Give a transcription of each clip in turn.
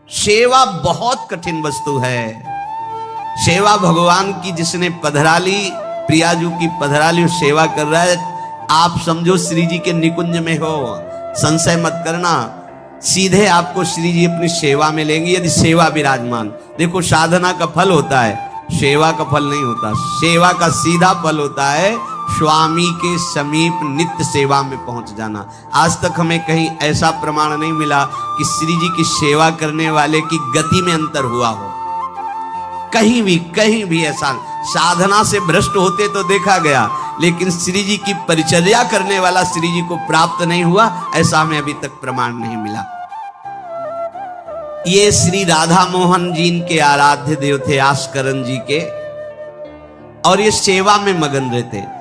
सेवा बहुत कठिन वस्तु है। सेवा भगवान की जिसने पधराली, प्रियाजू की पधराली सेवा कर रहा है, आप समझो श्री जी के निकुंज में हो, संशय मत करना, सीधे आपको श्री जी अपनी सेवा में लेंगे यदि सेवा विराजमान। देखो साधना का फल होता है, सेवा का फल नहीं होता। सेवा का सीधा फल होता है स्वामी के समीप नित्य सेवा में पहुंच जाना। आज तक हमें कहीं ऐसा प्रमाण नहीं मिला कि श्री जी की सेवा करने वाले की गति में अंतर हुआ हो। कहीं भी ऐसा साधना से भ्रष्ट होते तो देखा गया, लेकिन श्री जी की परिचर्या करने वाला श्री जी को प्राप्त नहीं हुआ, ऐसा हमें अभी तक प्रमाण नहीं मिला। ये श्री राधा मोहन जी के आराध्य देव थे, आस्करन जी के, और ये सेवा में मगन रहते।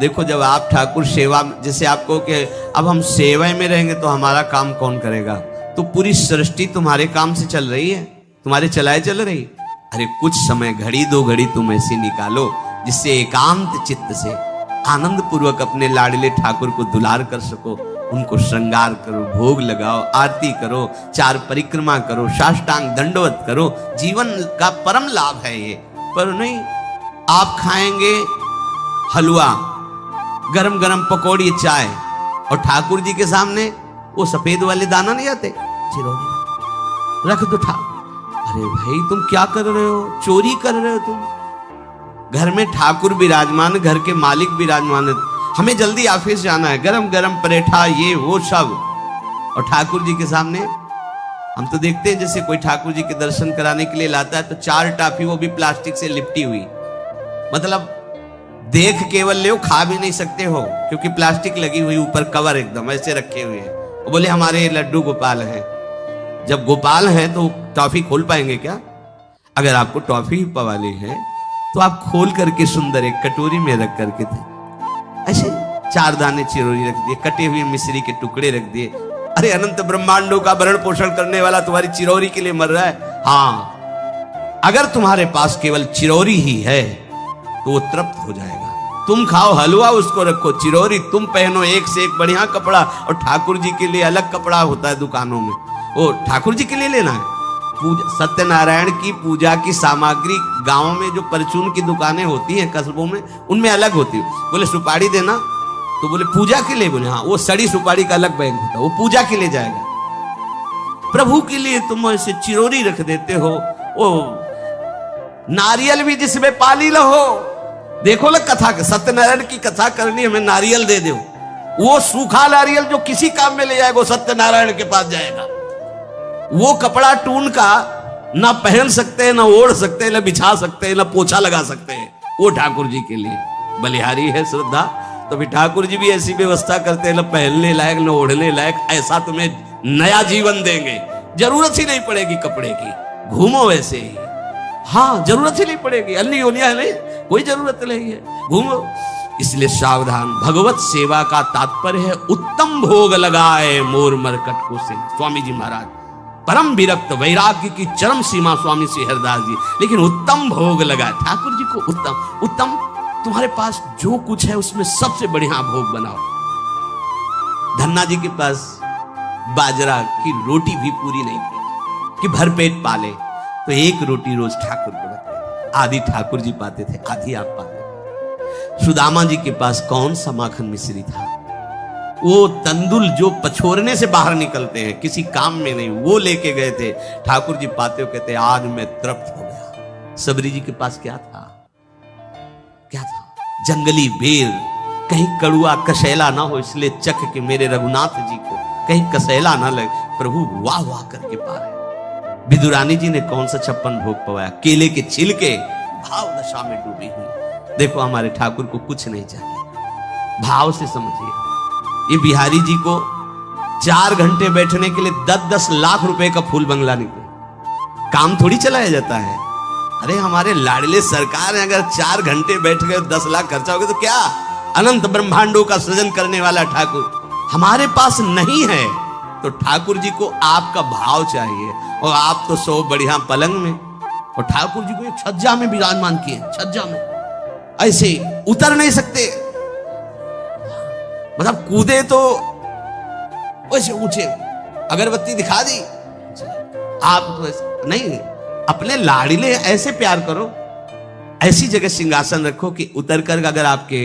देखो जब आप ठाकुर सेवा, जैसे आपको कि अब हम सेवा में रहेंगे तो हमारा काम कौन करेगा, तो पूरी सृष्टि तुम्हारे काम से चल रही है, तुम्हारे चलाए चल रही। अरे कुछ समय, घड़ी दो घड़ी तुम ऐसी निकालो जिससे एकांत चित्त से आनंद पूर्वक अपने लाडले ठाकुर को दुलार कर सको। उनको श्रृंगार करो, भोग लगाओ, आरती करो, 4 परिक्रमा करो, साष्टांग दंडवत करो। जीवन का परम लाभ है ये। पर नहीं, आप खाएंगे हलवा, गरम गरम पकौड़ी, चाय, और ठाकुर जी के सामने वो सफेद वाले दाना नहीं आते, चिरौरी रख दो ठाकुर। अरे भाई तुम क्या कर रहे हो, चोरी कर रहे हो तुम। घर में ठाकुर विराजमान, घर के मालिक विराजमान है, हमें जल्दी ऑफिस जाना है, गरम गरम परेठा ये वो सब, और ठाकुर जी के सामने हम तो देखते हैं जैसे कोई ठाकुर जी के दर्शन कराने के लिए लाता है तो 4 टाफी, वो भी प्लास्टिक से लिपटी हुई, मतलब देख केवल ले, खा भी नहीं सकते हो क्योंकि प्लास्टिक लगी हुई, ऊपर कवर एकदम ऐसे रखे हुए हैं। वो बोले हमारे लड्डू गोपाल हैं। जब गोपाल हैं तो टॉफी खोल पाएंगे क्या? अगर आपको टॉफी पवाली है तो आप खोल करके सुंदर एक कटोरी में रख करके थे, ऐसे 4 दाने चिरौरी रख दिए, कटे हुए मिश्री के टुकड़े रख दिए। अरे अनंत ब्रह्मांडों का भरण पोषण करने वाला तुम्हारी चिरौरी के लिए मर रहा है। हाँ, अगर तुम्हारे पास केवल चिरौरी ही है तो वो तृप्त हो जाएगा। तुम खाओ हलवा, उसको रखो चिरौरी, तुम पहनो एक से एक बढ़िया कपड़ा, और ठाकुर जी के लिए अलग कपड़ा होता है दुकानों में, वो ठाकुर जी के लिए लेना है। पूजा, सत्यनारायण की पूजा की सामग्री गांवों में जो परचून की दुकानें होती हैं कस्बों में, उनमें अलग होती है। बोले सुपारी देना, तो बोले पूजा के लिए, बोले हाँ, वो सड़ी सुपारी का अलग बैंक होता है, वो पूजा के लिए जाएगा। प्रभु के लिए तुम ऐसे चिरौरी रख देते हो। वो नारियल भी जिसमें पाली लहो, देखो ना कथा, सत्यनारायण की कथा करनी, हमें नारियल दे दो। वो सूखा नारियल जो किसी काम में ले जाएगा वो सत्यनारायण के पास जाएगा। वो कपड़ा टून का ना पहन सकते हैं, ना ओढ़ सकते हैं, ना बिछा सकते हैं, ना पोछा लगा सकते हैं, वो ठाकुर जी के लिए बलिहारी है श्रद्धा। तो भी ठाकुर जी भी ऐसी व्यवस्था करते हैं, ना पहनने लायक ना ओढ़ने लायक, ऐसा तुम्हें नया जीवन देंगे, जरूरत ही नहीं पड़ेगी कपड़े की, घूमो वैसे ही। हाँ, जरूरत ही नहीं पड़ेगी, अन्नी ओनिया नहीं, कोई जरूरत नहीं है, घूमो। इसलिए सावधान। भगवत सेवा का तात्पर्य है उत्तम भोग लगाए मोर मरकट को से। स्वामी जी महाराज परम विरक्त, वैराग्य की चरम सीमा स्वामी श्री हरिदास जी, लेकिन उत्तम भोग लगाए ठाकुर जी को। उत्तम उत्तम, तुम्हारे पास जो कुछ है उसमें सबसे बढ़िया भोग बनाओ। धन्ना जी के पास बाजरा की रोटी भी पूरी नहीं थी कि भरपेट पाले, तो 1 रोटी रोज ठाकुर को रखते। आधी ठाकुर जी पाते थे, आधी आप पाते। सुदामा जी के पास कौन सा माखन मिश्री था, वो तंदुल जो पछोरने से बाहर निकलते हैं, किसी काम में नहीं, वो लेके गए थे। ठाकुर जी पाते हो कहते आज मैं तृप्त हो गया। सबरी जी के पास क्या था? क्या था? जंगली बेर, कहीं कड़ुआ कसेला ना हो, इसलिए चख के मेरे रघुनाथ जी को कहीं कसेला ना लगे। प्रभु वाह वाह करके पा रहे। विदुरानी जी ने कौन सा 56 भोग पवाया? केले के छिलके, भाव दशा में डूबी हुई। देखो हमारे ठाकुर को कुछ नहीं चाहिए, भाव से समझिए। ये बिहारी जी को 4 घंटे बैठने के लिए 10-10 लाख रुपए का फूल बंगला निकले, काम थोड़ी चलाया जाता है। अरे हमारे लाडले सरकार है, अगर 4 घंटे बैठ गए 10 लाख खर्चा हो गया तो क्या? अनंत ब्रह्मांडों का सृजन करने वाला ठाकुर हमारे पास नहीं है, तो ठाकुर जी को आपका भाव चाहिए। और आप तो सो बढ़िया पलंग में, और ठाकुर जी को एक छज्जा में विराजमान किए, छज्जा में ऐसे उतर नहीं सकते, मतलब कूदे तो वैसे ऊंचे, अगरबत्ती दिखा दी, आप तो नहीं, अपने लाड़िले ऐसे प्यार करो, ऐसी जगह सिंहासन रखो कि उतर कर अगर आपके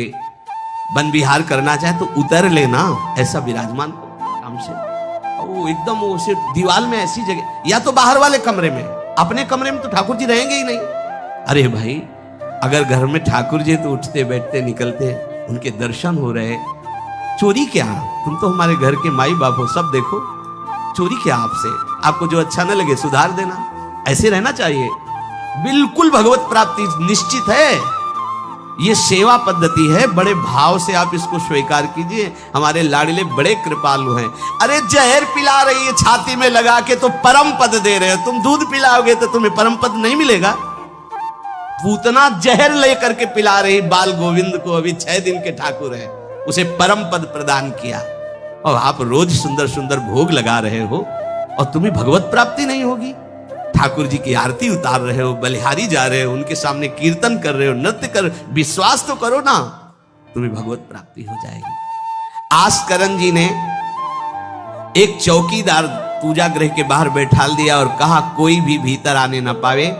वन विहार करना चाहे तो उतर लेना, ऐसा विराजमान आराम से। वो एकदम वो सिर्फ दीवार में ऐसी जगह, या तो बाहर वाले कमरे में, अपने कमरे में तो ठाकुर जी रहेंगे ही नहीं। अरे भाई, अगर घर में ठाकुर जी तो उठते बैठते निकलते, उनके दर्शन हो रहे, चोरी क्या? तुम तो हमारे घर के माई बाप हो, सब देखो, चोरी क्या आपसे? आपको जो अच्छा न लगे सुधार देना, ऐसे रहना चाहिए। बिल्कुल भगवत प्राप्ति निश्चित है, ये सेवा पद्धति है। बड़े भाव से आप इसको स्वीकार कीजिए। हमारे लाडले बड़े कृपालु हैं। अरे जहर पिला रही है छाती में लगा के तो परम पद दे रहे हो, तुम दूध पिलाओगे तो तुम्हें परम पद नहीं मिलेगा। पूतना जहर लेकर के पिला रही बाल गोविंद को, अभी 6 दिन के ठाकुर है, उसे परम पद प्रदान किया, और आप रोज सुंदर सुंदर भोग लगा रहे हो और तुम्हें भगवत प्राप्ति नहीं होगी। ठाकुर जी की आरती उतार रहे हो, बलिहारी जा रहे हो, उनके सामने कीर्तन कर रहे हो, नृत्य कर, विश्वास तो करो ना, तुम्हें भगवत प्राप्ति हो जाएगी। आस्करण जी ने एक चौकीदार पूजा गृह के बाहर बैठाल दिया और कहा कोई भी भीतर आने ना पावे,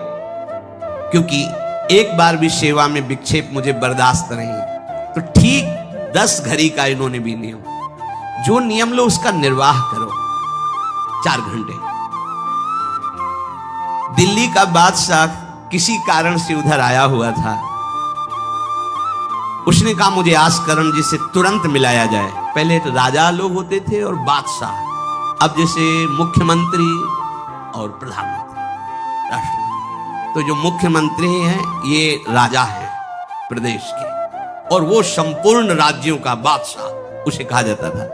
क्योंकि एक बार भी सेवा में विक्षेप मुझे बर्दाश्त नहीं। तो ठीक 10 घड़ी का इन्होंने भी नियम, जो नियम लो उसका निर्वाह करो। 4 घंटे। दिल्ली का बादशाह किसी कारण से उधर आया हुआ था, उसने कहा मुझे आस्करण जी से तुरंत मिलाया जाए। पहले तो राजा लोग होते थे और बादशाह, अब जैसे मुख्यमंत्री और प्रधानमंत्री, राष्ट्रपति। तो जो मुख्यमंत्री हैं ये राजा हैं प्रदेश के, और वो संपूर्ण राज्यों का बादशाह उसे कहा जाता था।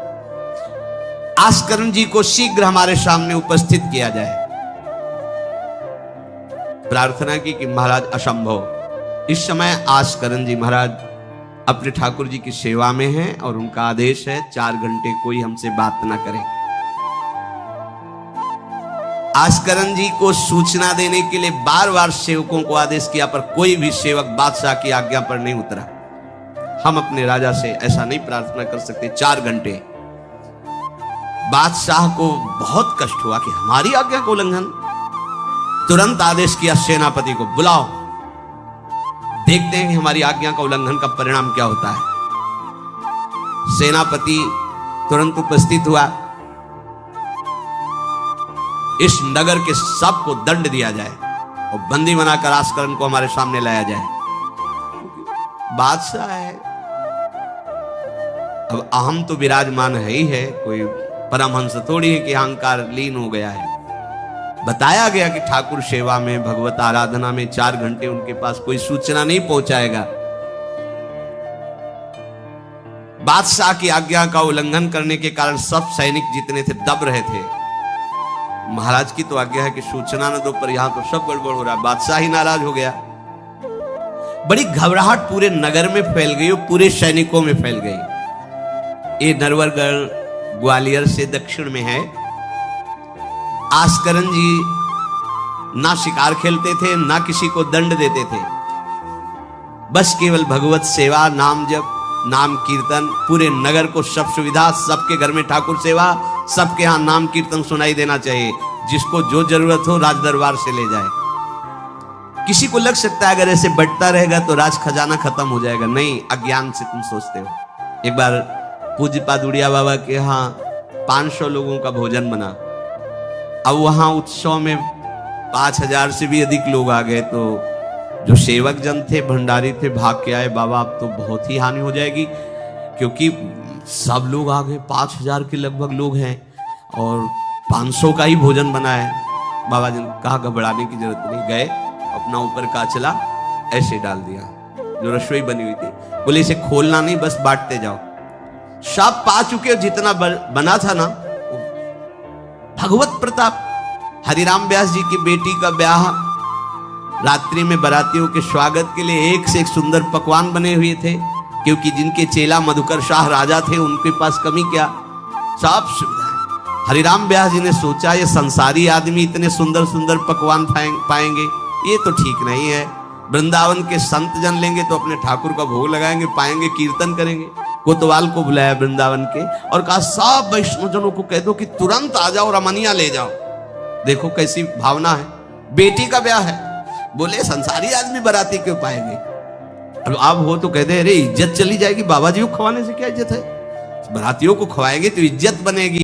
आस्करण जी को शीघ्र हमारे सामने उपस्थित किया जाए। प्रार्थना की कि महाराज असंभव, इस समय आस्करण जी महाराज अपने ठाकुर जी की सेवा में हैं और उनका आदेश है 4 घंटे कोई हमसे बात ना करे। आस्करण जी को सूचना देने के लिए बार बार सेवकों को आदेश किया, पर कोई भी सेवक बादशाह की आज्ञा पर नहीं उतरा। हम अपने राजा से ऐसा नहीं प्रार्थना कर सकते। 4 घंटे। बादशाह को बहुत कष्ट हुआ कि हमारी आज्ञा का उल्लंघन। तुरंत आदेश किया सेनापति को, बुलाओ, देखते हैं कि हमारी आज्ञा का उल्लंघन का परिणाम क्या होता है। सेनापति तुरंत उपस्थित हुआ। इस नगर के सबको दंड दिया जाए और बंदी बनाकर आस्करण को हमारे सामने लाया जाए। बादशाह है, अब अहम तो विराजमान है ही है, कोई परमहंस थोड़ी है कि अहंकार लीन हो गया है। बताया गया कि ठाकुर सेवा में, भगवत आराधना में 4 घंटे उनके पास कोई सूचना नहीं पहुंचाएगा। बादशाह की आज्ञा का उल्लंघन करने के कारण सब सैनिक जितने थे दब रहे थे। महाराज की तो आज्ञा है कि सूचना न दो, पर यहां तो सब गड़बड़ हो रहा है। बादशाह ही नाराज हो गया। बड़ी घबराहट पूरे नगर में फैल गई और पूरे सैनिकों में फैल गई। ये नरवरगढ़ ग्वालियर से दक्षिण में है। आस्करण जी ना शिकार खेलते थे, ना किसी को दंड देते थे, बस केवल भगवत सेवा, नाम जप, नाम कीर्तन, पूरे नगर को सब सुविधा, सबके घर में ठाकुर सेवा, सबके यहां नाम कीर्तन सुनाई देना चाहिए। जिसको जो जरूरत हो राज दरबार से ले जाए। किसी को लग सकता है अगर ऐसे बढ़ता रहेगा तो राज खजाना खत्म हो जाएगा। नहीं, अज्ञान से तुम सोचते हो। एक बार पूज्य पादुड़िया बाबा के यहाँ 500 लोगों का भोजन बना। अब वहां उत्सव में 5000 से भी अधिक लोग आ गए, तो जो सेवक जन थे, भंडारी थे, भाग के आए, बाबा अब तो बहुत ही हानि हो जाएगी, क्योंकि सब लोग आ गए, 5000 के लगभग लोग हैं और 500 का ही भोजन बना है। बाबा जी ने कहा घबराने की जरूरत नहीं। गए, अपना ऊपर का चला ऐसे डाल दिया जो रसोई बनी हुई थी। बोले इसे खोलना नहीं, बस बांटते जाओ। सब पा चुके, जितना बना था ना। भगवत प्रताप। हरिराम व्यास जी की बेटी का ब्याह, रात्रि में बारातियों के स्वागत के लिए एक से एक सुंदर पकवान बने हुए थे, क्योंकि जिनके चेला मधुकर शाह राजा थे उनके पास कमी क्या, सब सुविधा। हरिराम व्यास जी ने सोचा ये संसारी आदमी इतने सुंदर सुंदर पकवान पाएंगे, ये तो ठीक नहीं है। वृंदावन के संत जन लेंगे तो अपने ठाकुर का भोग लगाएंगे, पाएंगे, कीर्तन करेंगे। कोतवाल को बुलाया वृंदावन के और कहा सब वैष्णव जनों को कह दो कि तुरंत आ जाओ, रमनिया ले जाओ। देखो कैसी भावना है, बेटी का ब्याह है, बोले संसारी आदमी बाराती क्यों पाएंगे। अब आप हो तो कहते अरे इज्जत चली जाएगी, बाबा जी को खवाने से क्या इज्जत है, बारातियों को खवाएंगे तो इज्जत बनेगी।